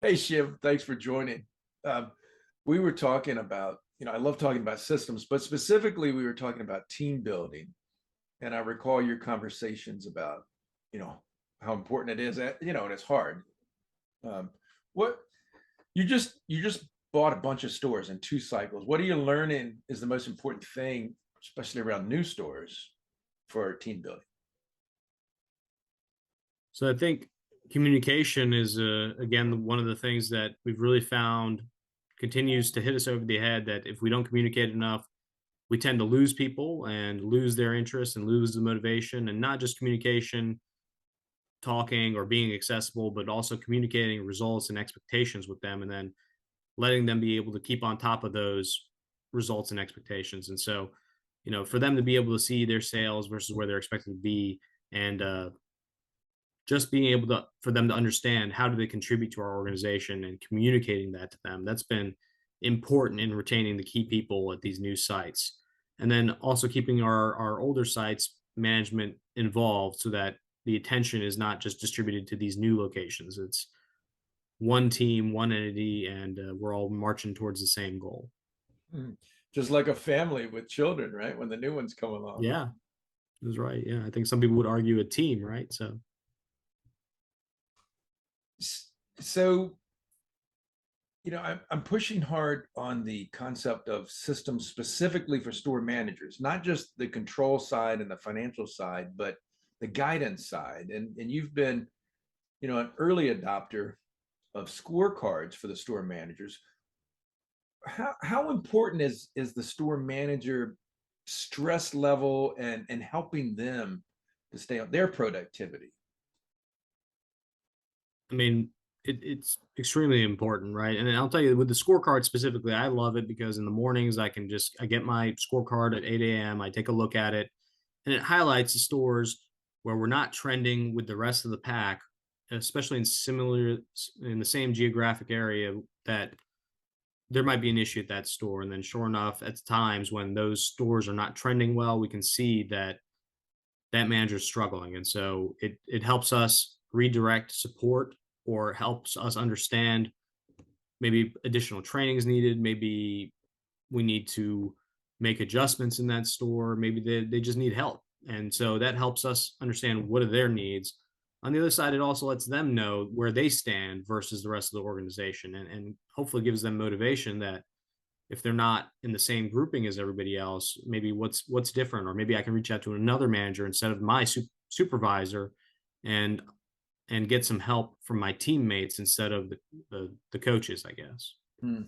Hey, Shiv, thanks for joining. We were talking about, I love talking about systems, but specifically, we were talking about team building. And I recall your conversations about, you know, how important it is, and it's hard. Um, what you just bought a bunch of stores in 2 cycles. What are you learning is the most important thing, especially around new stores for team building? So I think communication is again one of the things that we've really found continues to hit us over the head that if we don't communicate enough, we tend to lose people and lose their interest and lose the motivation, and not just communication, talking or being accessible, but also communicating results and expectations with them, and then letting them be able to keep on top of those results and expectations. And so, for them to be able to see their sales versus where they're expected to be, and just being able to for them to understand how do they contribute to our organization and communicating that to them, that's been important in retaining the key people at these new sites. And then also keeping our older sites management involved so that the attention is not just distributed to these new locations. It's one team, one entity, and we're all marching towards the same goal. Hmm. Just like a family with children, right? When the new ones come along. Yeah, that's right. Yeah, I think some people would argue a team, right? So So I'm pushing hard on the concept of systems specifically for store managers, not just the control side and the financial side, but the guidance side. And you've been, an early adopter of scorecards for the store managers. How important is the store manager stress level and helping them to stay on their productivity? I mean, it's extremely important, right? And I'll tell you, with the scorecard specifically, I love it because in the mornings I get my scorecard at 8 a.m. I take a look at it, and it highlights the stores where we're not trending with the rest of the pack, especially in the same geographic area, that there might be an issue at that store. And then, sure enough, at times when those stores are not trending well, we can see that that manager's struggling. And so it helps us redirect support, or helps us understand maybe additional training is needed. Maybe we need to make adjustments in that store. Maybe they just need help. And so that helps us understand what are their needs. On the other side, it also lets them know where they stand versus the rest of the organization, and hopefully gives them motivation that if they're not in the same grouping as everybody else, maybe what's different, or maybe I can reach out to another manager instead of my supervisor, and get some help from my teammates instead of the coaches, I guess. Hmm.